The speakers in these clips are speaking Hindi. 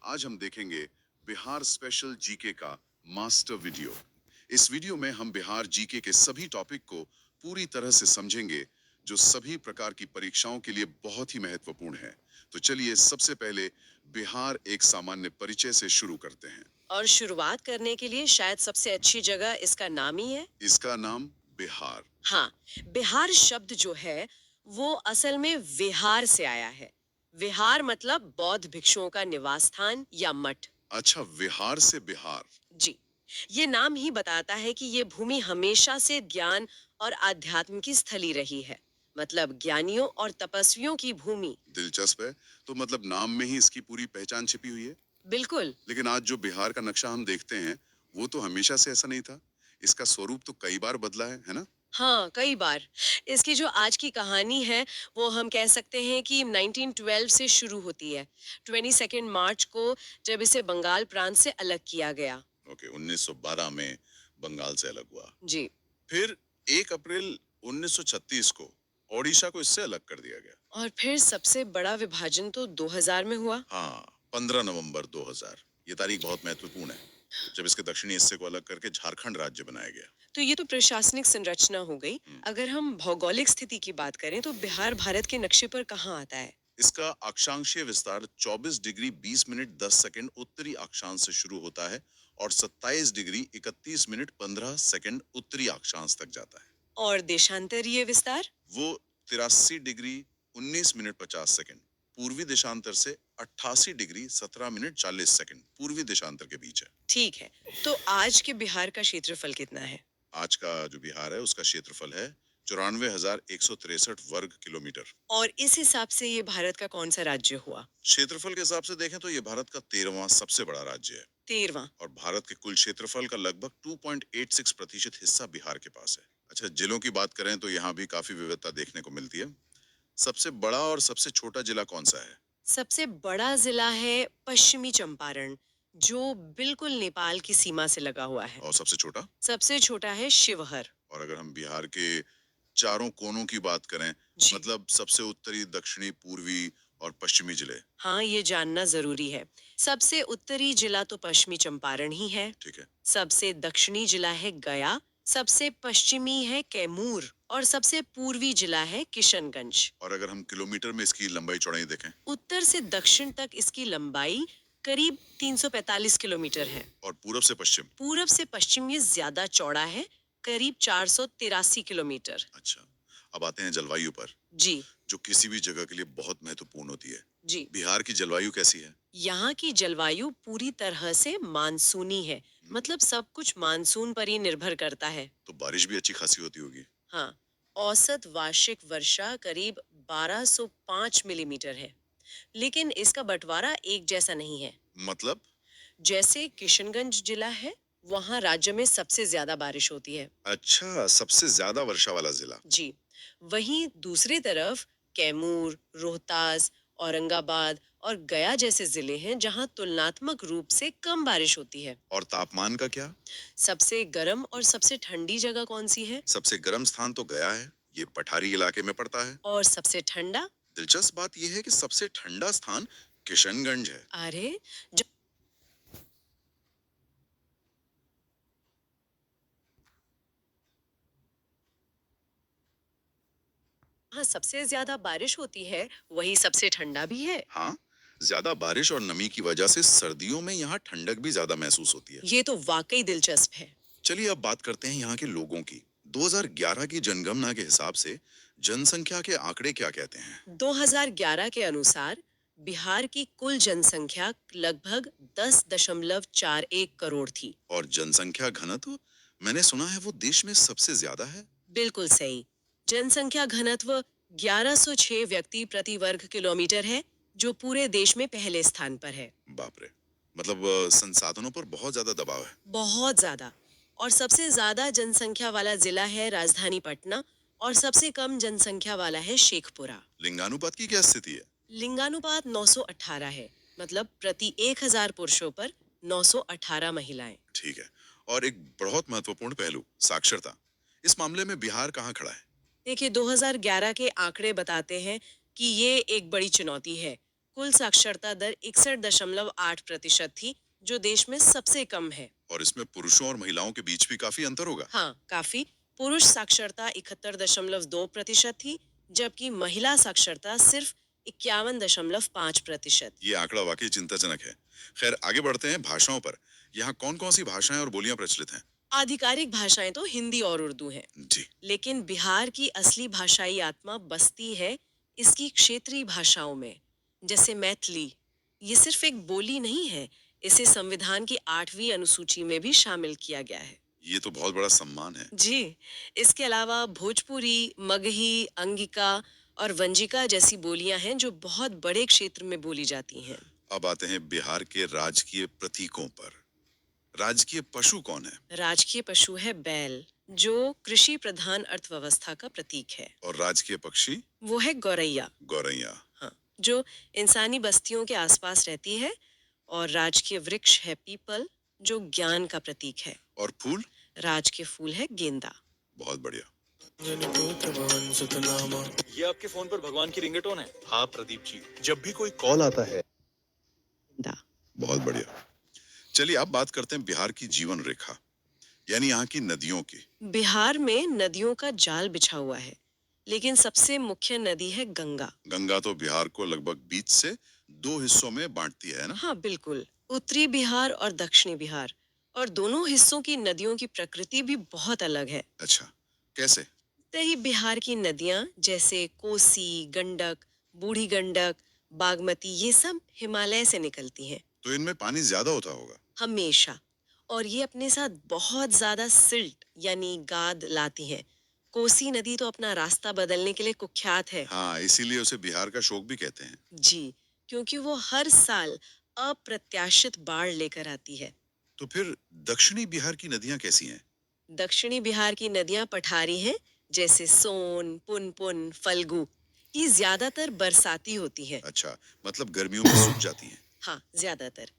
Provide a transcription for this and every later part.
आज हम देखेंगे बिहार स्पेशल जीके का मास्टर वीडियो। इस वीडियो में हम बिहार जीके के सभी टॉपिक को पूरी तरह से समझेंगे, जो सभी प्रकार की परीक्षाओं के लिए बहुत ही महत्वपूर्ण है। तो चलिए सबसे पहले बिहार एक सामान्य परिचय से शुरू करते हैं। और शुरुआत करने के लिए शायद सबसे अच्छी जगह इसका नाम ही है। इसका नाम बिहार। हाँ, बिहार शब्द जो है वो असल में विहार से आया है। विहार मतलब बौद्ध भिक्षुओं का निवास स्थान या मठ। अच्छा, विहार से बिहार। जी, ये नाम ही बताता है कि ये भूमि हमेशा से ज्ञान और आध्यात्म की स्थली रही है। मतलब ज्ञानियों और तपस्वियों की भूमि। दिलचस्प है। तो मतलब नाम में ही इसकी पूरी पहचान छिपी हुई है। बिल्कुल। लेकिन आज जो बिहार का नक्शा हम देखते हैं, वो तो हमेशा से ऐसा नहीं था। इसका स्वरूप तो कई बार बदला है ना? हाँ, कई बार। इसकी जो आज की कहानी है, वो हम कह सकते हैं कि 1912 से शुरू होती है। 22 मार्च को जब इसे बंगाल प्रांत से अलग किया गया। ओके, 1912 में बंगाल से अलग हुआ। जी। फिर 1 अप्रैल 1936 को ओडिशा को इससे अलग कर दिया गया। और फिर सबसे बड़ा विभाजन तो 2000 में हुआ। हाँ, 15 नवंबर 2000। ये तारीख बहुत महत्वपूर्ण है, जब इसके दक्षिणी हिस्से को अलग करके झारखंड राज्य बनाया गया। तो ये तो प्रशासनिक संरचना हो गई। हम्म। अगर हम भौगोलिक स्थिति की बात करें तो बिहार भारत के नक्शे पर कहाँ आता है? इसका अक्षांशीय विस्तार 24 डिग्री 20 मिनट 10 सेकंड उत्तरी अक्षांश से शुरू होता है और 27 डिग्री 31 मिनट 15 सेकंड उत्तरी अक्षांश तक जाता है। और देशांतरीय विस्तार? वो 83 डिग्री 19 मिनट 50 सेकंड पूर्वी देशांतर से 88 डिग्री 17 मिनट 40 सेकंड पूर्वी देशांतर के बीच है। ठीक है। तो आज के बिहार का क्षेत्रफल कितना है? आज का जो बिहार है उसका क्षेत्रफल है 94,163 वर्ग किलोमीटर। और इस हिसाब से ये भारत का कौन सा राज्य हुआ? क्षेत्रफल के हिसाब से देखें तो ये भारत का 13वां सबसे बड़ा राज्य है 13वां। और भारत के कुल क्षेत्रफल का लगभग 2.86% हिस्सा बिहार के पास है। अच्छा, जिलों की बात करें तो यहाँ भी काफी विविधता देखने को मिलती है। सबसे बड़ा और सबसे छोटा जिला कौन सा है? सबसे बड़ा जिला है पश्चिमी चंपारण, जो बिल्कुल नेपाल की सीमा से लगा हुआ है। और सबसे छोटा? सबसे छोटा है शिवहर। और अगर हम बिहार के चारों कोनों की बात करें, जी। मतलब सबसे उत्तरी, दक्षिणी, पूर्वी और पश्चिमी जिले। हाँ, ये जानना जरूरी है। सबसे उत्तरी जिला तो पश्चिमी चंपारण ही है। ठीक है। सबसे दक्षिणी जिला है गया, सबसे पश्चिमी है कैमूर और सबसे पूर्वी जिला है किशनगंज। और अगर हम किलोमीटर में इसकी लंबाई चौड़ाई देखें? उत्तर से दक्षिण तक इसकी लंबाई करीब 345 किलोमीटर है। और पूरब से पश्चिम? पूरब से पश्चिम ये ज्यादा चौड़ा है, करीब 483 किलोमीटर। अच्छा, अब आते हैं जलवायु पर, जी। जो किसी भी जगह के लिए बहुत महत्वपूर्ण होती है। जी। बिहार की जलवायु कैसी है? यहाँ की जलवायु पूरी तरह से मानसूनी है। मतलब सब कुछ मानसून पर ही निर्भर करता है। तो बारिश भी अच्छी खासी होती होगी। हाँ, औसत वार्षिक वर्षा करीब 1205 मिलीमीटर है। लेकिन इसका बंटवारा एक जैसा नहीं है। मतलब? जैसे किशनगंज जिला है, वहाँ राज्य में सबसे ज्यादा बारिश होती है। अच्छा, सबसे ज्यादा वर्षा वाला जिला। जी। वहीं दूसरी तरफ कैमूर, रोहतास, औरंगाबाद और गया जैसे जिले हैं जहां तुलनात्मक रूप से कम बारिश होती है। और तापमान का क्या? सबसे गर्म और सबसे ठंडी जगह कौन सी है? सबसे गर्म स्थान तो गया है, ये पठारी इलाके में पड़ता है। और सबसे ठंडा? दिलचस्प बात यह है कि सबसे ठंडा स्थान किशनगंज है। अरे, जहाँ सबसे ज्यादा बारिश होती है वही सबसे ठंडा भी है। हाँ, ज्यादा बारिश और नमी की वजह से सर्दियों में यहाँ ठंडक भी ज्यादा महसूस होती है। ये तो वाकई दिलचस्प है। चलिए अब बात करते हैं यहाँ के लोगों की। 2011 की जनगणना के हिसाब से जनसंख्या के आंकड़े क्या कहते हैं? 2011 के अनुसार बिहार की कुल जनसंख्या लगभग 10.41 करोड़ थी। और जनसंख्या घनत्व, मैंने सुना है वो देश में सबसे ज्यादा है। बिल्कुल सही। जनसंख्या घनत्व 1106 व्यक्ति प्रति वर्ग किलोमीटर है, जो पूरे देश में पहले स्थान पर है। बाप रे, मतलब संसाधनों पर बहुत ज्यादा दबाव है। बहुत ज्यादा। और सबसे ज्यादा जनसंख्या वाला जिला है राजधानी पटना और सबसे कम जनसंख्या वाला है शेखपुरा। लिंगानुपात की क्या स्थिति है? लिंगानुपात 918 है। मतलब प्रति 1000 पुरुषों पर 918 महिलाएं। ठीक है। और एक बहुत महत्वपूर्ण पहलू, साक्षरता। इस मामले में बिहार कहाँ खड़ा है? देखिए, 2011 के आंकड़े बताते हैं कि ये एक बड़ी चुनौती है। कुल साक्षरता दर 61.8% थी, जो देश में सबसे कम है। और इसमें पुरुषों और महिलाओं के बीच भी काफी अंतर होगा। हाँ, काफी। पुरुष साक्षरता 71.2% थी, जबकि महिला साक्षरता सिर्फ 51.5%। ये आंकड़ा वाकई चिंताजनक है। खैर, आगे बढ़ते हैं भाषाओं पर। यहाँ कौन कौन सी भाषाएं और बोलियां प्रचलित हैं? आधिकारिक भाषाएं तो हिंदी और उर्दू हैं, जी। लेकिन बिहार की असली भाषाई आत्मा बसती है इसकी क्षेत्रीय भाषाओं में, जैसे मैथिली। ये सिर्फ एक बोली नहीं है, इसे संविधान की 8वीं अनुसूची में भी शामिल किया गया है। ये तो बहुत बड़ा सम्मान है। जी, इसके अलावा भोजपुरी, मगही, अंगिका और वंजिका जैसी बोलियां हैं जो बहुत बड़े क्षेत्र में बोली जाती हैं। अब आते हैं बिहार के राजकीय प्रतीकों पर। राजकीय पशु कौन है? राजकीय पशु है बैल, जो कृषि प्रधान अर्थव्यवस्था का प्रतीक है। और राजकीय पक्षी? वो है गौरैया। गौरैया। हाँ, जो इंसानी बस्तियों के आसपास रहती है। और राजकीय वृक्ष है पीपल, जो ज्ञान का प्रतीक है। और फूल? राजकीय फूल है गेंदा। बहुत बढ़िया। ये आपके फोन पर भगवान की रिंगटोन है। हाँ प्रदीप जी, जब भी कोई कॉल आता है। गेंदा। बहुत बढ़िया। चलिए अब बात करते हैं बिहार की जीवन रेखा, यानी यहाँ की नदियों की। बिहार में नदियों का जाल बिछा हुआ है, लेकिन सबसे मुख्य नदी है गंगा। गंगा तो बिहार को लगभग 20 से 2 हिस्सों में बांटती है ना? हाँ, बिल्कुल। उत्तरी बिहार और दक्षिणी बिहार, और दोनों हिस्सों की नदियों की प्रकृति भी बहुत अलग है। अच्छा, कैसे? उत्तरी बिहार की नदियां जैसे कोसी, गंडक, बूढ़ी गंडक, बागमती, ये सब हिमालय से निकलती हैं तो इनमें पानी ज्यादा होता होगा। हमेशा। और ये अपने साथ बहुत ज्यादा सिल्ट यानी गाद लाती हैं। कोसी नदी तो अपना रास्ता बदलने के लिए कुख्यात है। हाँ, इसीलिए उसे बिहार का शोक भी कहते हैं। जी, क्योंकि वो हर साल अप्रत्याशित बाढ़ लेकर आती है। तो फिर दक्षिणी बिहार की नदियां कैसी हैं? दक्षिणी बिहार की नदियां पठारी हैं, जैसे सोन, पुनपुन, फल्गु। ये ज्यादातर बरसाती होती हैं। अच्छा, मतलब गर्मियों में सूख जाती हैं। हाँ, ज्यादातर।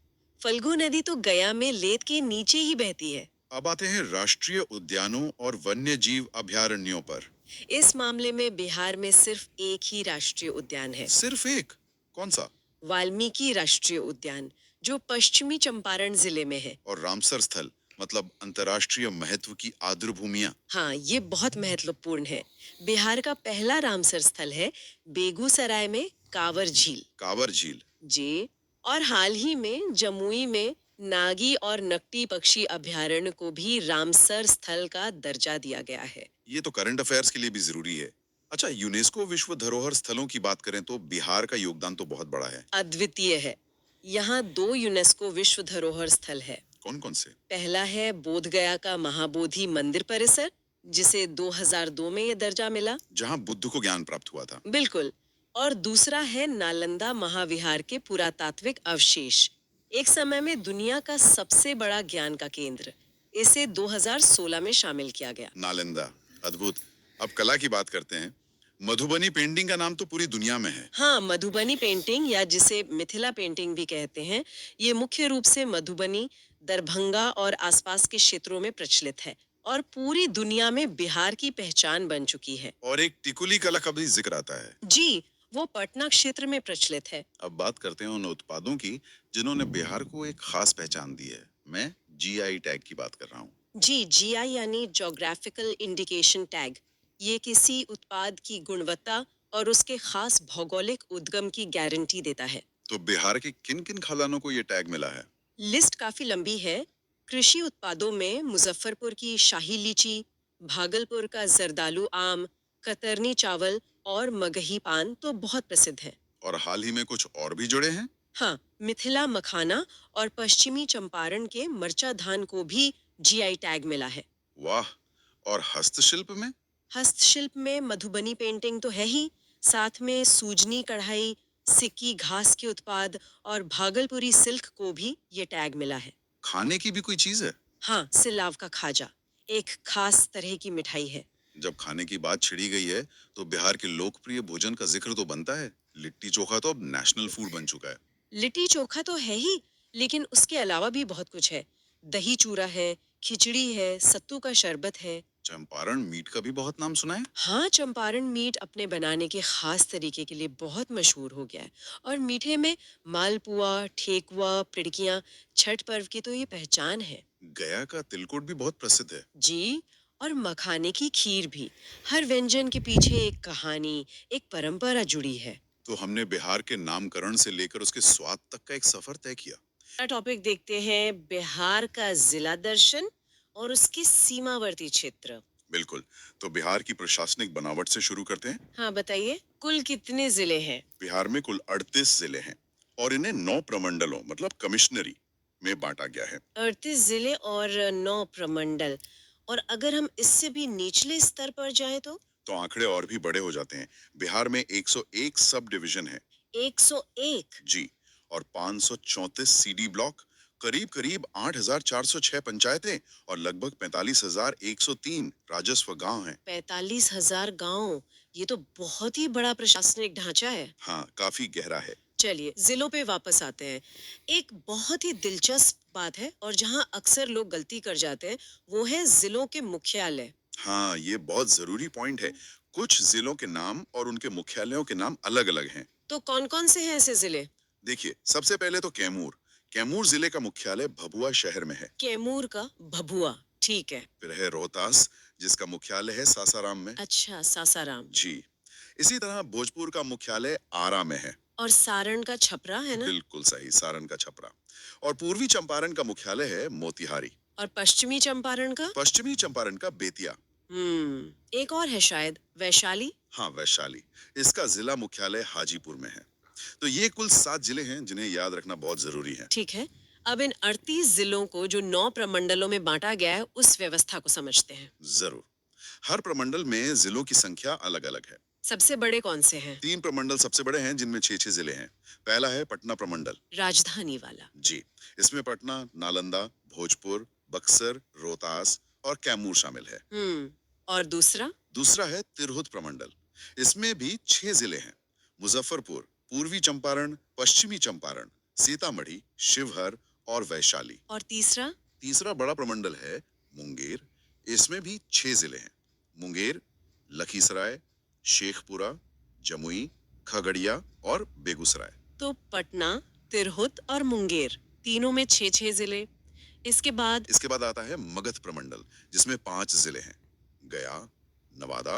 फल्गु नदी तो गया में लेत के नीचे ही बहती है। अब आते हैं राष्ट्रीय उद्यानों और वन्य जीव अभयारण्यों पर। इस मामले में बिहार में सिर्फ एक ही राष्ट्रीय उद्यान है, सिर्फ एक? कौन सा? वाल्मीकि राष्ट्रीय उद्यान, जो पश्चिमी चंपारण जिले में है। और रामसर स्थल, मतलब अंतर्राष्ट्रीय महत्व की आर्द्रभूमियां। हाँ, ये बहुत महत्वपूर्ण है। बिहार का पहला रामसर स्थल है बेगूसराय में कांवर झील। कांवर झील। जी। और हाल ही में जमुई में नागी और नकटी पक्षी अभयारण्य को भी रामसर स्थल का दर्जा दिया गया है। ये तो करंट अफेयर्स के लिए भी जरूरी है। अच्छा, यूनेस्को विश्व धरोहर स्थलों की बात करें तो बिहार का योगदान तो बहुत बड़ा है। अद्वितीय है। यहाँ 2 यूनेस्को विश्व धरोहर स्थल है। कौन कौन से? पहला है बोधगया का महाबोधि मंदिर परिसर, जिसे 2002 में ये दर्जा मिला। जहाँ बुद्ध को ज्ञान प्राप्त हुआ था। बिल्कुल। और दूसरा है नालंदा महाविहार के पुरातात्विक अवशेष, एक समय में दुनिया का सबसे बड़ा ज्ञान का केंद्र। इसे 2016 में शामिल किया गया। नालंदा, अद्भुत। अब कला की बात करते हैं। मधुबनी पेंटिंग का नाम तो पूरी दुनिया में है। हाँ, मधुबनी पेंटिंग, या जिसे मिथिला पेंटिंग भी कहते हैं, ये मुख्य रूप से मधुबनी, दरभंगा और आसपास के क्षेत्रों में प्रचलित है और पूरी दुनिया में बिहार की पहचान बन चुकी है। और एक टिकुली कला का भी जिक्र आता है। जी, वो पटना क्षेत्र में प्रचलित है। अब बात करते हैं उन उत्पादों की जिन्होंने बिहार को एक खास पहचान दी है। मैं जीआई टैग की बात कर रहा हूँ। जी, जीआई यानी ज्योग्राफिकल इंडिकेशन टैग। ये किसी उत्पाद की गुणवत्ता और उसके खास भौगोलिक उद्गम की गारंटी देता है। तो बिहार के किन किन खादानों को ये टैग मिला है? लिस्ट काफी लंबी है। कृषि उत्पादों में मुजफ्फरपुर की शाही लीची, भागलपुर का जरदालू आम, कतरनी चावल और मगही पान तो बहुत प्रसिद्ध है। और हाल ही में कुछ और भी जुड़े हैं। हाँ, मिथिला मखाना और पश्चिमी चंपारण के मरचा धान को भी जीआई टैग मिला है। वाह। और हस्तशिल्प में? हस्तशिल्प में मधुबनी पेंटिंग तो है ही, साथ में सूजनी कढ़ाई, सिक्की घास के उत्पाद और भागलपुरी सिल्क को भी ये टैग मिला है। खाने की भी कोई चीज है? हाँ, सिलाव का खाजा एक खास तरह की मिठाई है। जब खाने की बात छिड़ी गई है तो बिहार के लोकप्रिय भोजन का जिक्र तो बनता है। लिट्टी चोखा तो अब नेशनल फूड बन चुका है। लिट्टी चोखा तो है ही, लेकिन उसके अलावा भी बहुत कुछ है। दही चूरा है, खिचड़ी है, सत्तू का शरबत है, चंपारण मीट का भी बहुत नाम सुना है। हाँ, चंपारण मीट अपने बनाने के खास तरीके के लिए बहुत मशहूर हो गया है। और मीठे में मालपुआ, ठेकुआ, पिड़कियाँ छठ पर्व की तो ये पहचान है। गया का तिलकुट भी बहुत प्रसिद्ध है। जी, और मखाने की खीर भी। हर व्यंजन के पीछे एक कहानी, एक परंपरा जुड़ी है। तो हमने बिहार के नामकरण से लेकर उसके स्वाद तक का एक सफर तय किया। अगला टॉपिक देखते हैं, बिहार का जिला दर्शन और उसके सीमावर्ती क्षेत्र। बिल्कुल। तो बिहार की प्रशासनिक बनावट से शुरू करते हैं। हाँ बताइए, कुल कितने जिले हैं? बिहार में कुल 38 जिले हैं और इन्हें 9 प्रमंडलों मतलब कमिश्नरी में बांटा गया है। 38 जिले और 9 प्रमंडल। और अगर हम इससे भी निचले स्तर पर जाएं तो आंकड़े और भी बड़े हो जाते हैं। बिहार में 101 सब डिवीजन है। 101। जी। और 534 सीडी ब्लॉक, करीब करीब 8,406 पंचायतें और लगभग 45,103 राजस्व गांव हैं। 45,000 गांव, ये तो बहुत ही बड़ा प्रशासनिक ढांचा है। हाँ, काफी गहरा है। चलिए जिलों पे वापस आते हैं। एक बहुत ही दिलचस्प बात है और जहां अक्सर लोग गलती कर जाते हैं, वो है जिलों के मुख्यालय। हाँ, ये बहुत जरूरी पॉइंट है। कुछ जिलों के नाम और उनके मुख्यालयों के नाम अलग अलग हैं। तो कौन कौन से हैं ऐसे जिले? देखिए, सबसे पहले तो कैमूर। कैमूर जिले का मुख्यालय भभुआ शहर में है। कैमूर का भभुआ, ठीक है। फिर है रोहतास, जिसका मुख्यालय है सासाराम में। अच्छा, सासाराम। जी। इसी तरह भोजपुर का मुख्यालय आरा में है। और सारण का छपरा है ना? बिल्कुल सही, सारण का छपरा। और पूर्वी चंपारण का मुख्यालय है मोतिहारी। और पश्चिमी चंपारण का? पश्चिमी चंपारण का बेतिया। एक और है शायद, वैशाली। हाँ, वैशाली। इसका जिला मुख्यालय हाजीपुर में है। तो ये कुल 7 जिले हैं जिन्हें याद रखना बहुत जरूरी है। ठीक है। अब इन 38 जिलों को जो 9 प्रमंडलों में बांटा गया है, उस व्यवस्था को समझते हैं। जरूर। हर प्रमंडल में जिलों की संख्या अलग अलग है। सबसे बड़े कौन से हैं? 3 प्रमंडल सबसे बड़े हैं जिनमें 6-6 जिले हैं। पहला है पटना प्रमंडल। राजधानी वाला। जी। इसमें पटना, नालंदा, भोजपुर, बक्सर, रोहतास और कैमूर शामिल है। और दूसरा? दूसरा है तिरहुत प्रमंडल। इसमें भी 6 जिले हैं। मुजफ्फरपुर, पूर्वी चंपारण, पश्चिमी चंपारण, सीतामढ़ी, शिवहर और वैशाली। और तीसरा? तीसरा बड़ा प्रमंडल है मुंगेर। इसमें भी 6 जिले हैं। मुंगेर, लखीसराय, शेखपुरा, जमुई, खगड़िया और बेगूसराय। तो पटना, तिरहुत और मुंगेर, तीनों में 6-6 जिले। इसके बाद आता है मगध प्रमंडल, जिसमें 5 जिले हैं। गया, नवादा,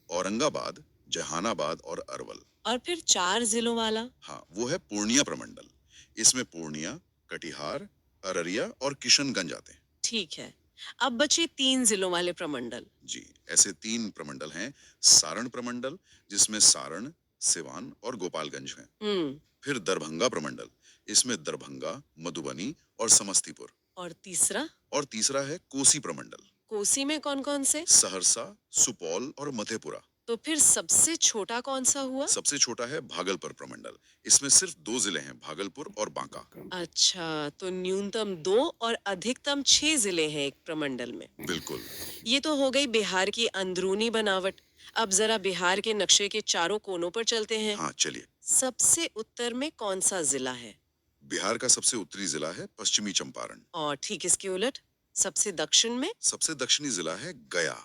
औरंगाबाद, जहानाबाद और अरवल। और फिर 4 जिलों वाला? हाँ, वो है पूर्णिया प्रमंडल। इसमें पूर्णिया, कटिहार, अररिया और किशनगंज आते हैं। ठीक है। अब बचे 3 जिलों वाले प्रमंडल। जी। ऐसे 3 प्रमंडल हैं। सारण प्रमंडल, जिसमें सारण, सिवान और गोपालगंज हैं। फिर दरभंगा प्रमंडल। इसमें दरभंगा, मधुबनी और समस्तीपुर। और तीसरा? और तीसरा है कोसी प्रमंडल। कोसी में कौन कौन से? सहरसा, सुपौल और मधेपुरा। तो फिर सबसे छोटा कौन सा हुआ? सबसे छोटा है भागलपुर प्रमंडल। इसमें सिर्फ 2 जिले हैं, भागलपुर और बांका। अच्छा, तो न्यूनतम 2 और अधिकतम 6 जिले हैं एक प्रमंडल में। बिल्कुल। ये तो हो गई बिहार की अंदरूनी बनावट। अब जरा बिहार के नक्शे के चारों कोनों पर चलते हैं। हाँ, चलिए। सबसे उत्तर में कौन सा जिला है? बिहार का सबसे उत्तरी जिला है पश्चिमी चंपारण। और ठीक इसके उलट सबसे दक्षिण में? सबसे दक्षिणी जिला है गया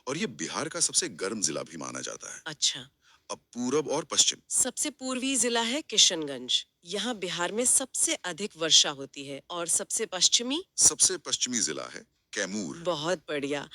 और ये बिहार का सबसे गर्म जिला भी माना जाता है। अच्छा। अब पूरब और पश्चिम। सबसे पूर्वी जिला है किशनगंज। यहाँ बिहार में सबसे अधिक वर्षा होती है। और सबसे पश्चिमी? सबसे पश्चिमी जिला है कैमूर। बहुत बढ़िया।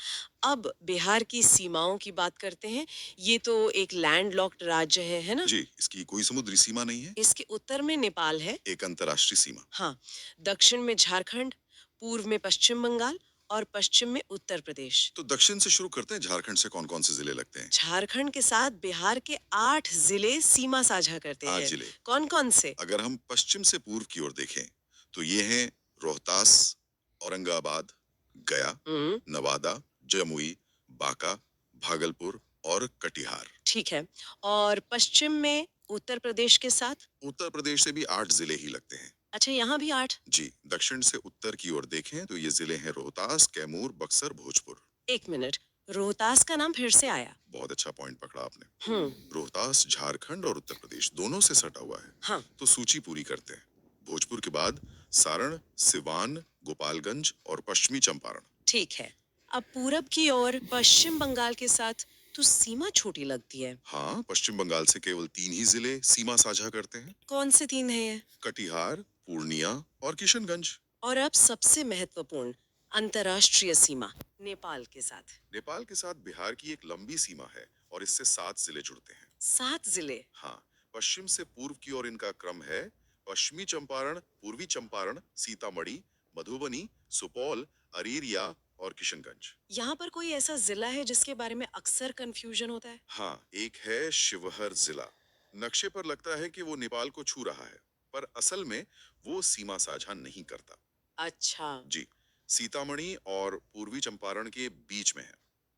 अब बिहार की सीमाओं की बात करते हैं। ये तो एक लैंडलॉक्ड राज्य है ना? जी, इसकी कोई समुद्री सीमा नहीं है। इसके उत्तर में नेपाल है। एक अंतर्राष्ट्रीय सीमा। हाँ। दक्षिण में झारखंड, पूर्व में पश्चिम बंगाल और पश्चिम में उत्तर प्रदेश। तो दक्षिण से शुरू करते हैं। झारखंड से कौन कौन से जिले लगते हैं? झारखंड के साथ बिहार के 8 जिले सीमा साझा करते 8 हैं। जिले। कौन कौन से? अगर हम पश्चिम से पूर्व की ओर देखें तो ये हैं रोहतास, औरंगाबाद, गया, नवादा, जमुई, बांका, भागलपुर और कटिहार। ठीक है। और पश्चिम में उत्तर प्रदेश के साथ? उत्तर प्रदेश से भी 8 जिले ही लगते हैं। अच्छा, यहाँ भी 8? जी। दक्षिण से उत्तर की ओर देखें तो ये जिले हैं रोहतास, कैमूर, बक्सर, भोजपुर। 1 मिनट, रोहतास का नाम फिर से आया। बहुत अच्छा पॉइंट पकड़ा आपने। रोहतास झारखंड और उत्तर प्रदेश दोनों से सटा हुआ है। हाँ। तो सूची पूरी करते हैं। भोजपुर के बाद सारण, सिवान, गोपालगंज और पश्चिमी चंपारण। ठीक है। अब पूरब की ओर पश्चिम बंगाल के साथ तो सीमा छोटी लगती है। हाँ, पश्चिम बंगाल से केवल 3 ही जिले सीमा साझा करते हैं। कौन से तीन है ये? कटिहार, पूर्णिया और किशनगंज। और अब सबसे महत्वपूर्ण अंतर्राष्ट्रीय सीमा नेपाल के साथ। नेपाल के साथ बिहार की एक लंबी सीमा है और इससे 7 जिले जुड़ते हैं। 7 जिले। हाँ, पश्चिम से पूर्व की ओर इनका क्रम है पश्चिमी चंपारण, पूर्वी चंपारण, सीतामढ़ी, मधुबनी, सुपौल, अरेरिया और किशनगंज। यहाँ पर कोई ऐसा जिला है जिसके बारे में अक्सर कंफ्यूजन होता है? हाँ, एक है शिवहर जिला। नक्शे पर लगता है कि वो नेपाल को छू रहा है, पर असल में वो सीमा साझा नहीं करता। अच्छा, जी, सीतामढ़ी और पूर्वी चंपारण के बीच में है।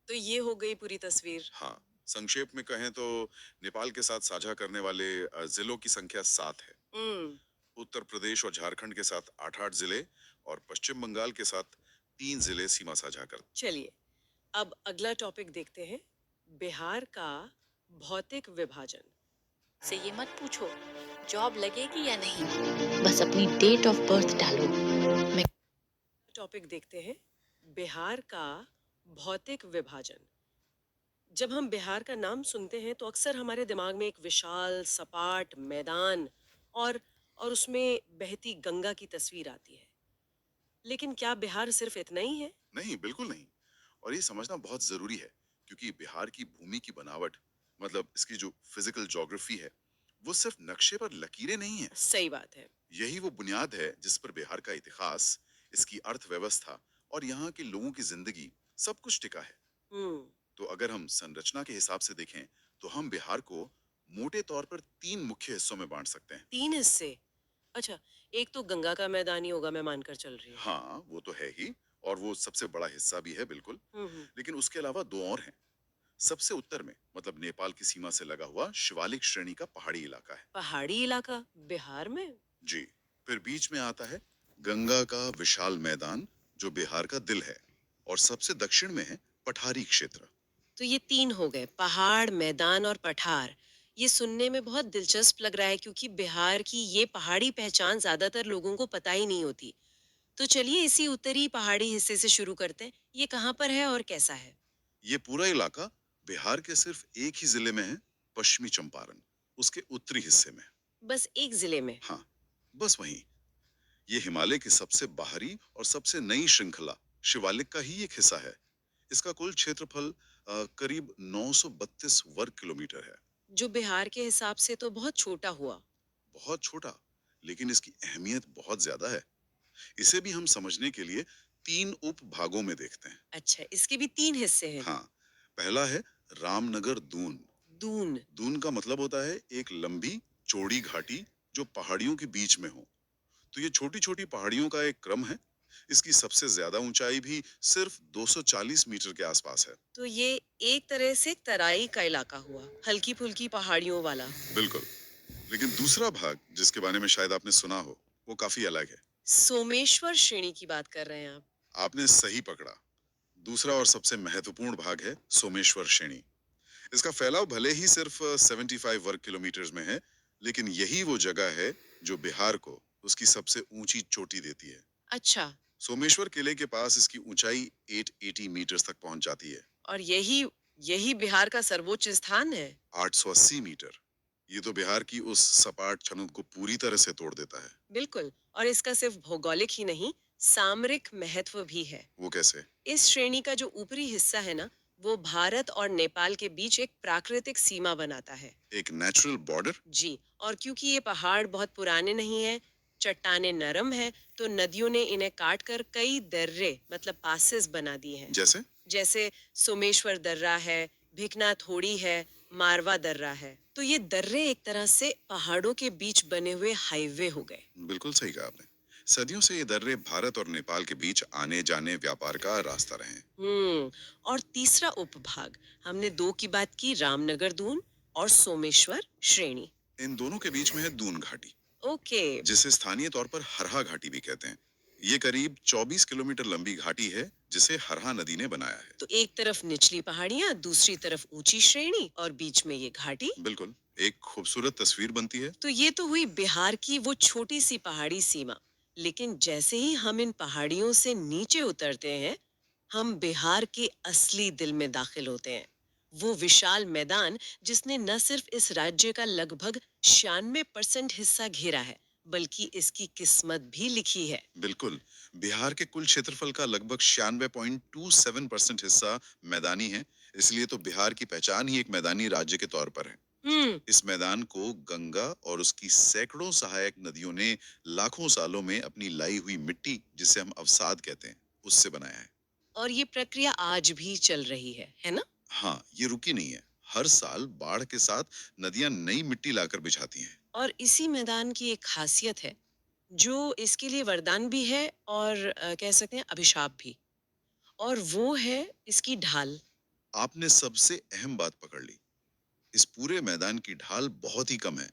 तो ये हो गई पूरी तस्वीर। हाँ, संक्षेप में कहें तो नेपाल के साथ साझा करने वाले जिलों की संख्या 7 है। हम्म। उत्तर प्रदेश और झारखंड के साथ 8-8 जिले और पश्चिम बंगाल के साथ 3 जिले सीमा साझा करते। चलिए, अब अगला टॉपिक देखते हैं, बिहार का भौतिक विभाजन। से ये मत पूछो जॉब लगेगी या नहीं, बस अपनी डेट ऑफ बर्थ डालो। मैं टॉपिक देखते हैं, बिहार का भौतिक विभाजन। जब हम बिहार का नाम सुनते हैं तो अक्सर हमारे दिमाग में एक विशाल सपाट मैदान और उसमें बहती गंगा की तस्वीर आती है। लेकिन क्या बिहार सिर्फ इतना ही है? नहीं, बिल्कुल नहीं। और ये समझना बहुत जरूरी है, क्योंकि बिहार की भूमि की बनावट, मतलब इसकी जो फिजिकल ज्योग्राफी है, वो सिर्फ नक्शे पर लकीरें नहीं है। सही बात है। यही वो बुनियाद है जिस पर बिहार का इतिहास, इसकी अर्थव्यवस्था और यहाँ के लोगों की जिंदगी सब कुछ टिका है। हम्म। तो अगर हम संरचना के हिसाब से देखें, तो हम बिहार को मोटे तौर पर 3 मुख्य हिस्सों में बांट सकते हैं। 3 हिस्से। अच्छा, एक तो गंगा का मैदान ही होगा, मैं मानकर चल रही हूँ। हाँ, वो तो है ही, और वो सबसे बड़ा हिस्सा भी है, बिल्कुल। लेकिन उसके अलावा 2 और हैं। सबसे उत्तर में, मतलब नेपाल की सीमा से लगा हुआ शिवालिक श्रेणी का पहाड़ी इलाका है। पहाड़ी इलाका बिहार में? जी। फिर बीच में आता है गंगा का विशाल मैदान, जो बिहार का दिल है, और सबसे दक्षिण में है पठारी क्षेत्र। तो ये 3 हो गए, पहाड़, मैदान और पठार। ये सुनने में बहुत दिलचस्प लग रहा है क्योंकि बिहार की ये पहाड़ी पहचान ज्यादातर लोगों को पता ही नहीं होती। तो चलिए इसी उत्तरी पहाड़ी हिस्से से शुरू करते हैं। ये कहाँ पर है और कैसा है? ये पूरा इलाका बिहार के सिर्फ एक ही जिले में है, पश्चिमी चंपारण, उसके उत्तरी हिस्से में। बस एक जिले में? हाँ, बस वहीं। ये हिमालय की सबसे बाहरी और सबसे नई श्रृंखला शिवालिक का ही एक हिस्सा है। इसका कुल क्षेत्रफल करीब 932 वर्ग किलोमीटर है। जो बिहार के हिसाब से तो बहुत छोटा हुआ। बहुत छोटा, लेकिन इसकी अहमियत बहुत ज्यादा है। इसे भी हम समझने के लिए 3 उप भागों में देखते हैं। अच्छा, इसके भी 3 हिस्से हैं। हाँ, पहला है रामनगर दून। दून। दून का मतलब होता है एक लंबी चौड़ी घाटी जो पहाड़ियों के बीच में हो। तो ये छोटी छोटी पहाड़ियों का एक क्रम है। इसकी सबसे ज्यादा ऊंचाई भी सिर्फ 240 मीटर के आसपास है। तो ये एक तरह से तराई का इलाका हुआ, हल्की फुल्की पहाड़ियों वाला। बिल्कुल। लेकिन दूसरा भाग, जिसके बारे में शायद आपने सुना हो, वो काफी अलग है। सोमेश्वर श्रेणी की बात कर रहे हैं आप? आपने सही पकड़ा। दूसरा और सबसे महत्वपूर्ण भाग है सोमेश्वर श्रेणी। इसका फैलाव भले ही सिर्फ 75 वर्ग किलोमीटर में है, लेकिन यही वो जगह है जो बिहार को उसकी सबसे ऊंची चोटी देती है। अच्छा। सोमेश्वर किले के पास इसकी ऊंचाई 880 मीटर तक पहुंच जाती है। और यही यही बिहार का सर्वोच्च स्थान है? 880 मीटर। ये तो बिहार की उस सपाट छनुत को पूरी तरह से तोड़ देता है। बिल्कुल। और इसका सिर्फ भौगोलिक ही नहीं, सामरिक महत्व भी है। वो कैसे? इस श्रेणी का जो ऊपरी हिस्सा है ना, वो भारत और नेपाल के बीच एक प्राकृतिक सीमा बनाता है। एक नेचुरल बॉर्डर। जी। और क्योंकि ये पहाड़ बहुत पुराने नहीं है, चट्टाने नरम है, तो नदियों ने इन्हें काट कर कई दर्रे मतलब पासेस बना दिए हैं। जैसे? जैसे सोमेश्वर दर्रा है, भिकना थोड़ी है, मारवा दर्रा है। तो ये दर्रे एक तरह से पहाड़ों के बीच बने हुए हाईवे हो गए। बिल्कुल सही कहा आपने। सदियों से ये दर्रे भारत और नेपाल के बीच आने जाने व्यापार का रास्ता रहे हैं। और तीसरा उपभाग, हमने 2 की बात की, रामनगर दून और सोमेश्वर श्रेणी। इन दोनों के बीच में है दून घाटी, ओके। जिसे स्थानीय तौर पर हरहा घाटी भी कहते हैं। ये करीब 24 किलोमीटर लंबी घाटी है, जिसे हरहा नदी ने बनाया है। तो एक तरफ निचली पहाड़ियाँ, दूसरी तरफ ऊंची श्रेणी और बीच में ये घाटी। बिल्कुल, एक खूबसूरत तस्वीर बनती है। तो ये तो हुई बिहार की वो छोटी सी पहाड़ी सीमा। लेकिन जैसे ही हम इन पहाड़ियों से नीचे उतरते हैं, हम बिहार के असली दिल में दाखिल होते हैं। वो विशाल मैदान जिसने न सिर्फ इस राज्य का लगभग 96% हिस्सा घेरा है, बल्कि इसकी किस्मत भी लिखी है। बिल्कुल। बिहार के कुल क्षेत्रफल का लगभग 96.27% हिस्सा मैदानी है। इसलिए तो बिहार की पहचान ही एक मैदानी राज्य के तौर पर है। हम्म। इस मैदान को गंगा और उसकी सैकड़ों सहायक नदियों ने लाखों सालों में अपनी लाई हुई मिट्टी, जिसे हम अवसाद कहते हैं, उससे बनाया है। और ये प्रक्रिया आज भी चल रही है ना? हाँ, ये रुकी नहीं है। हर साल बाढ़ के साथ नदियां नई मिट्टी लाकर बिछाती हैं। और इसी मैदान की एक खासियत है, जो इसके लिए वरदान भी है और कह सकते हैं अभिशाप भी। और वो है इसकी ढाल। आपने सबसे अहम बात पकड़ ली। इस पूरे मैदान की ढाल बहुत ही कम है।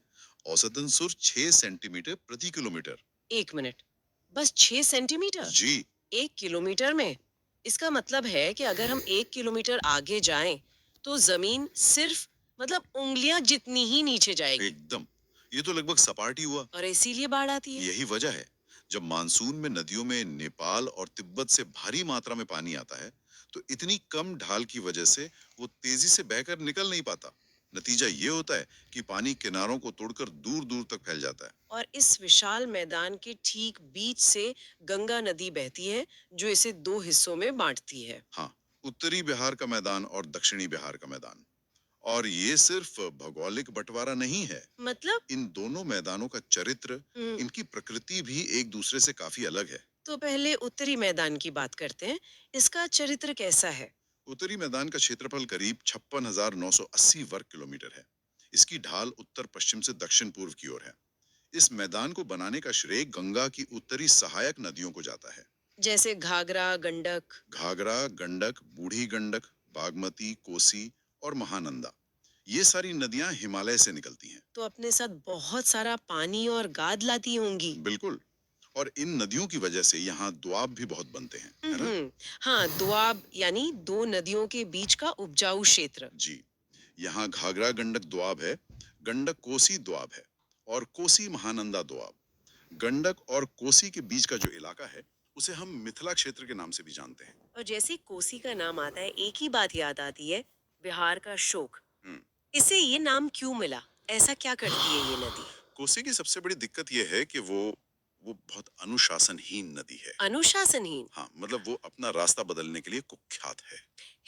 औसतन सिर्फ 6 सेंटीमीटर प्रति किलोमीटर। 1 मिनट, बस 6 सेंटीमीटर? जी, 1 किलोमीटर में? इसका मतलब है कि अगर हम 1 किलोमीटर आगे जाएं, तो जमीन सिर्फ मतलब उंगलियां जितनी ही नीचे जाएगी। एकदम। ये तो लगभग सपाट ही हुआ। और इसीलिए बाढ़ आती है। यही वजह है, जब मानसून में नदियों में नेपाल और तिब्बत से भारी मात्रा में पानी आता है, तो इतनी कम ढाल की वजह से वो तेजी से बहकर निकल नहीं पाता। नतीजा ये होता है कि पानी किनारों को तोड़कर दूर दूर तक फैल जाता है। और इस विशाल मैदान के ठीक बीच से गंगा नदी बहती है, जो इसे दो हिस्सों में बांटती है। हाँ, उत्तरी बिहार का मैदान और दक्षिणी बिहार का मैदान। और ये सिर्फ भौगोलिक बंटवारा नहीं है। मतलब? इन दोनों मैदानों का चरित्र, इनकी प्रकृति भी एक दूसरे से काफी अलग है। तो पहले उत्तरी मैदान की बात करते हैं। इसका चरित्र कैसा है? उत्तरी मैदान का क्षेत्रफल करीब 56,980 वर्ग किलोमीटर है। इसकी ढाल उत्तर पश्चिम से दक्षिण पूर्व की ओर है। इस मैदान को बनाने का श्रेय गंगा की उत्तरी सहायक नदियों को जाता है। जैसे घाघरा, गंडक। घाघरा, गंडक, बूढ़ी गंडक, बागमती, कोसी और महानंदा, ये सारी नदियां हिमालय से निकलती हैं। तो अपने साथ बहुत सारा पानी और गाद लाती होंगी। बिल्कुल। और इन नदियों की वजह से यहाँ दोआब भी बहुत बनते हैं, है ना? हाँ, दोआब यानी दो नदियों के बीच का उपजाऊ क्षेत्र। जी। यहाँ घाघरा गंडक दोआब है, गंडक कोसी दोआब है, और कोसी महानंदा दोआब। गंडक और कोसी के बीच का जो इलाका है, उसे हम मिथिला क्षेत्र के नाम से भी जानते हैं। और जैसे कोसी का नाम आता है, एक ही बात याद आती है, बिहार का शोक। हम्म। इसे ये नाम क्यों मिला? ऐसा क्या करती है ये नदी? कोसी की सबसे बड़ी दिक्कत यह है कि वो बहुत अनुशासनहीन नदी है। अनुशासनहीन? हाँ, मतलब वो अपना रास्ता बदलने के लिए कुख्यात है।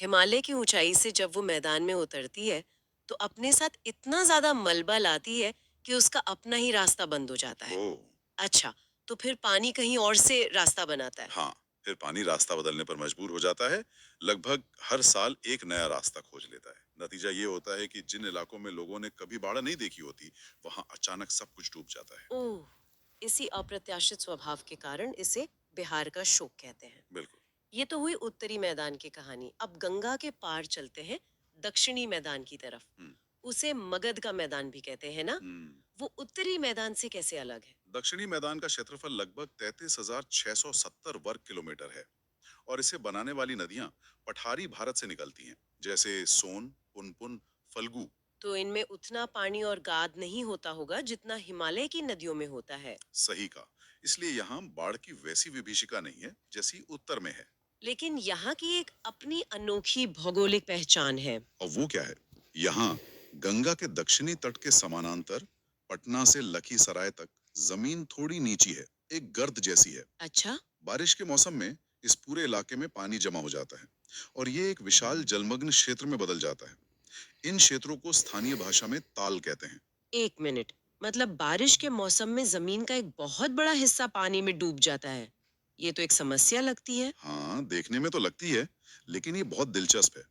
हिमालय की ऊंचाई से जब वो मैदान में उतरती है, तो अपने साथ इतना ज्यादा मलबा लाती है कि उसका अपना ही रास्ता बंद हो जाता है। ओ, अच्छा, तो फिर पानी कहीं और से रास्ता बनाता है। हाँ, फिर पानी रास्ता बदलने पर मजबूर हो जाता है। लगभग हर साल एक नया रास्ता खोज लेता है। नतीजा ये होता है कि जिन इलाकों में लोगों ने कभी बाढ़ नहीं देखी होती, वहाँ अचानक सब कुछ डूब जाता है। ओह, इसी अप्रत्याशित स्वभाव के कारण इसे बिहार का शोक कहते हैं। बिल्कुल। ये तो हुई उत्तरी मैदान की कहानी। अब गंगा के पार चलते हैं दक्षिणी मैदान की तरफ। हम्म। उसे मगध का मैदान भी कहते हैं ना? हम्म। वो उत्तरी मैदान से कैसे अलग है? दक्षिणी मैदान का क्षेत्रफल लगभग 33,670 वर्ग किलोमीटर है, और इसे बनाने वाली नदियां पठारी भारत से निकलती हैं, जैसे सोन, पुनपुन, फल्गु। तो इनमें उतना पानी और गाद नहीं होता होगा जितना हिमालय की नदियों में होता है। सही कहा। इसलिए यहाँ बाढ़ की वैसी विभीषिका नहीं है जैसी उत्तर में है। लेकिन यहाँ की एक अपनी अनोखी भौगोलिक पहचान है। और वो क्या है? यहाँ गंगा के दक्षिणी तट के समानांतर पटना से लखीसराय तक जमीन थोड़ी नीची है, एक गर्त जैसी है। अच्छा। बारिश के मौसम में इस पूरे इलाके में पानी जमा हो जाता है, और ये एक विशाल जलमग्न क्षेत्र में बदल जाता है। इन क्षेत्रों को स्थानीय भाषा में ताल कहते हैं। 1 मिनट, मतलब बारिश के मौसम में जमीन का एक बहुत बड़ा हिस्सा पानी में डूब जाता है। ये तो एक समस्या लगती है। हाँ, देखने में तो लगती है, लेकिन ये बहुत दिलचस्प है।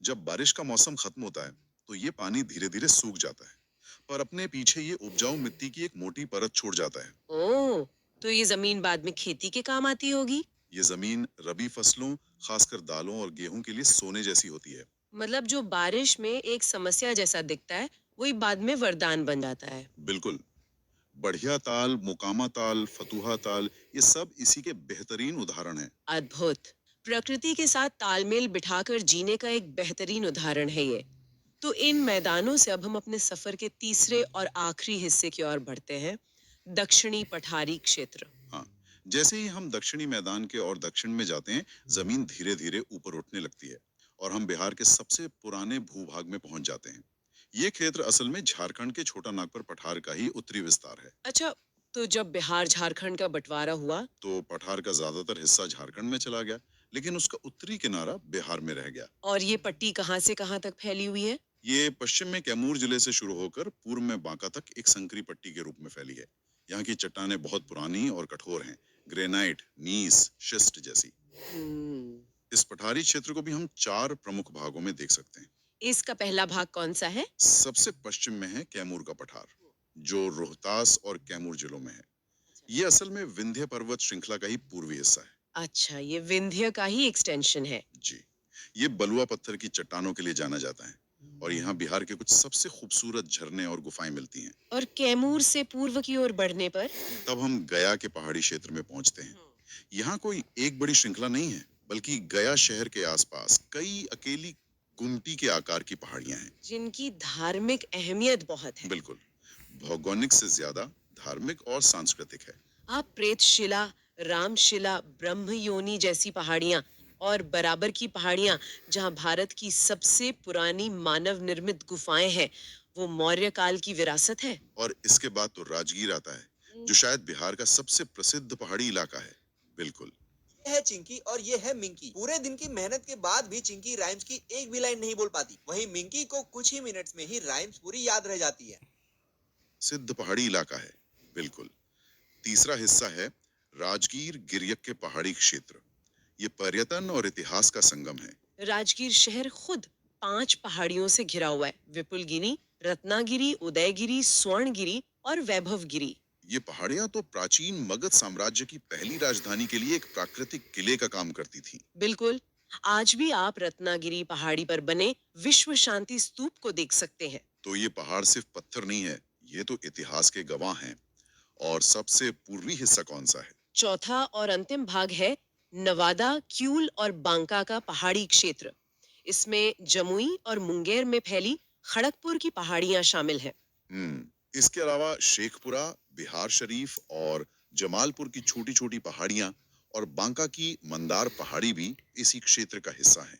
जब बारिश का मौसम खत्म होता है, तो ये पानी धीरे धीरे सूख जाता है, पर अपने पीछे ये उपजाऊ मिट्टी की एक मोटी परत छोड़ जाता है। ओह, तो ये जमीन बाद में खेती के काम आती होगी। ये जमीन रबी फसलों, खासकर दालों और गेहूं के लिए सोने जैसी होती है। मतलब जो बारिश में एक समस्या जैसा दिखता है, वही बाद में वरदान बन जाता है। बिल्कुल। बढ़िया ताल, मुकामा ताल, फतुहा ताल, ये सब इसी के बेहतरीन उदाहरण हैं। अद्भुत। प्रकृति के साथ तालमेल बिठाकर जीने का एक बेहतरीन उदाहरण है ये। तो इन मैदानों से अब हम अपने सफर के तीसरे और आखिरी हिस्से की ओर बढ़ते हैं, दक्षिणी पठारी क्षेत्र। हाँ, जैसे ही हम दक्षिणी मैदान के और दक्षिण में जाते हैं, जमीन धीरे धीरे ऊपर उठने लगती है और हम बिहार के सबसे पुराने भूभाग में पहुंच जाते हैं। ये क्षेत्र असल में झारखंड के छोटा नागपुर पठार का ही उत्तरी विस्तार है। अच्छा, तो जब बिहार झारखंड का बंटवारा हुआ तो पठार का ज्यादातर हिस्सा झारखंड में चला गया, लेकिन उसका उत्तरी किनारा बिहार में रह गया। और ये पट्टी कहाँ से कहाँ तक फैली हुई है? ये पश्चिम में कैमूर जिले से शुरू होकर पूर्व में बांका तक एक संकरी पट्टी के रूप में फैली है। यहाँ की चट्टानें बहुत पुरानी और कठोर हैं, ग्रेनाइट, नीस, शिस्ट जैसी। हम्म, इस पठारी क्षेत्र को भी हम 4 प्रमुख भागों में देख सकते हैं। इसका पहला भाग कौन सा है? सबसे पश्चिम में है कैमूर का पठार, जो रोहतास और कैमूर जिलों में है। ये असल में विंध्य पर्वत श्रृंखला का ही पूर्वी हिस्सा है। अच्छा, ये विंध्य का ही एक्सटेंशन है। जी, ये बलुआ पत्थर की चट्टानों के लिए जाना जाता है और यहाँ बिहार के कुछ सबसे खूबसूरत झरने और गुफाएं मिलती हैं। और कैमूर से पूर्व की ओर बढ़ने पर तब हम गया के पहाड़ी क्षेत्र में पहुंचते हैं। यहाँ कोई एक बड़ी श्रृंखला नहीं है, बल्कि गया शहर के आसपास कई अकेली गुमटी के आकार की पहाड़ियां हैं। जिनकी धार्मिक अहमियत बहुत है। बिल्कुल, भौगोलिक से ज्यादा धार्मिक और सांस्कृतिक है। आप प्रेतशिला, रामशिला, ब्रह्मयोनी जैसी पहाड़ियां और बराबर की पहाड़ियां, जहां भारत की सबसे पुरानी मानव निर्मित गुफाएं हैं, वो मौर्य काल की विरासत है। और इसके बाद तो राजगीर आता है, जो शायद बिहार का सबसे प्रसिद्ध पहाड़ी इलाका है। बिल्कुल। ये है चिंकी और ये है मिंकी। पूरे दिन की मेहनत के बाद भी चिंकी राइम्स की एक भी लाइन नहीं बोल पाती, वहीं मिंकी को कुछ ही मिनट्स में ही राइम्स पूरी याद रह जाती है। सिद्ध पहाड़ी इलाका है। बिल्कुल। तीसरा हिस्सा है राजगीर गिरियक के पहाड़ी क्षेत्र। ये पर्यटन और इतिहास का संगम है। राजगीर शहर खुद 5 पहाड़ियों से घिरा हुआ है। विपुलगिरी, रत्नागिरी, उदयगिरी, स्वर्णगिरी और वैभवगिरी। ये पहाड़ियां तो प्राचीन मगध साम्राज्य की पहली राजधानी के लिए एक प्राकृतिक किले का काम करती थी। बिल्कुल, आज भी आप रत्नागिरी पहाड़ी पर बने विश्व शांति स्तूप को देख सकते हैं। तो ये पहाड़ सिर्फ पत्थर नहीं है, ये तो इतिहास के गवाह हैं। और सबसे पूर्वी हिस्सा कौन सा है? चौथा और अंतिम भाग है नवादा, क्यूल और बांका का पहाड़ी क्षेत्र। इसमें जमुई और मुंगेर में फैली खड़गपुर की पहाड़ियां शामिल हैं। इसके अलावा शेखपुरा, बिहार शरीफ और जमालपुर की छोटी छोटी पहाड़ियां और बांका की मंदार पहाड़ी भी इसी क्षेत्र का हिस्सा हैं।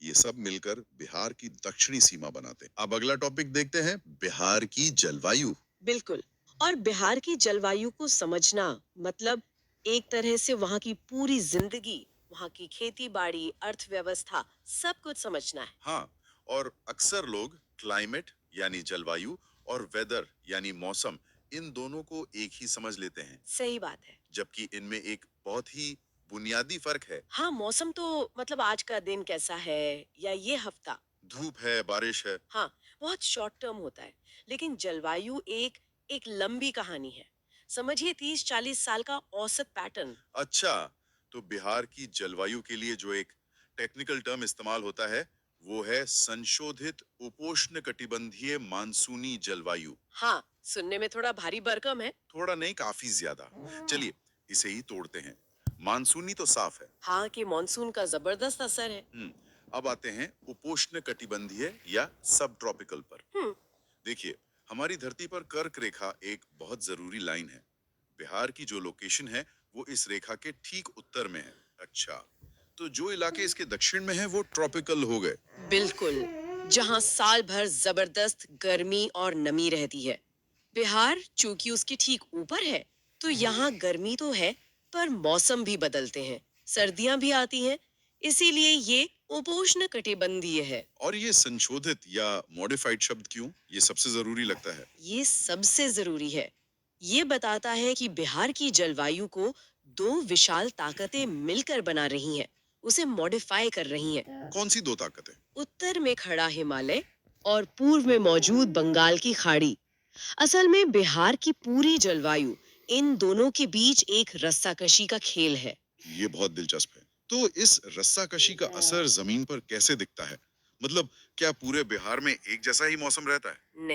ये सब मिलकर बिहार की दक्षिणी सीमा बनाते हैं। अब अगला टॉपिक देखते हैं, बिहार की जलवायु। बिल्कुल, और बिहार की जलवायु को समझना मतलब एक तरह से वहाँ की पूरी जिंदगी, वहाँ की खेती बाड़ी, अर्थव्यवस्था, सब कुछ समझना है। हाँ, और अक्सर लोग क्लाइमेट यानी जलवायु और वेदर यानी मौसम, इन दोनों को एक ही समझ लेते हैं, सही बात है। जबकि इनमें एक बहुत ही बुनियादी फर्क है। हाँ, मौसम तो मतलब आज का दिन कैसा है या ये हफ्ता, धूप है, बारिश है। हाँ, बहुत शॉर्ट टर्म होता है। लेकिन जलवायु एक लंबी कहानी है। समझिए 30-40 साल का औसत पैटर्न। अच्छा, तो बिहार की जलवायु के लिए जो एक टेक्निकल टर्म इस्तेमाल होता है, वो है संशोधित उपोष्ण कटिबंधीय मानसूनी जलवायु। हाँ, सुनने में थोड़ा भारी भरकम है। थोड़ा नहीं, काफी ज्यादा। चलिए इसे ही तोड़ते हैं। मानसूनी तो साफ है। हाँ, कि मॉनसून का जबरदस्त असर है। अब आते हैं उपोष्ण कटिबंधीय या सब ट्रॉपिकल पर। देखिए, हमारी धरती पर कर्क रेखा एक बहुत जरूरी लाइन है। बिहार की जो लोकेशन है, वो इस रेखा के ठीक उत्तर में है। अच्छा, तो जो इलाके इसके दक्षिण में है, वो ट्रॉपिकल हो गए। बिल्कुल, जहाँ साल भर जबरदस्त गर्मी और नमी रहती है। बिहार चूंकि उसके ठीक ऊपर है, तो यहाँ गर्मी तो है, पर मौसम भी बदलते हैं, सर्दियाँ भी आती हैं, इसीलिए ये उपोष्ण कटिबंधीय है। और ये संशोधित या मॉडिफाइड शब्द क्यों? ये सबसे जरूरी लगता है। ये सबसे जरूरी है। ये बताता है कि बिहार की जलवायु को 2 विशाल ताकतें मिलकर बना रही हैं, उसे मॉडिफाई कर रही हैं। कौन सी 2 ताकतें? उत्तर में खड़ा हिमालय और पूर्व में मौजूद बंगाल की खाड़ी। असल में बिहार की पूरी जलवायु इन दोनों के बीच एक रस्साकशी का खेल है। ये बहुत दिलचस्प है। तो इस रस्साकशी का असर जमीन पर कैसे दिखता है? मतलब क्या पूरे बिहार में एक जैसा ही मौसम रहता है? नहीं।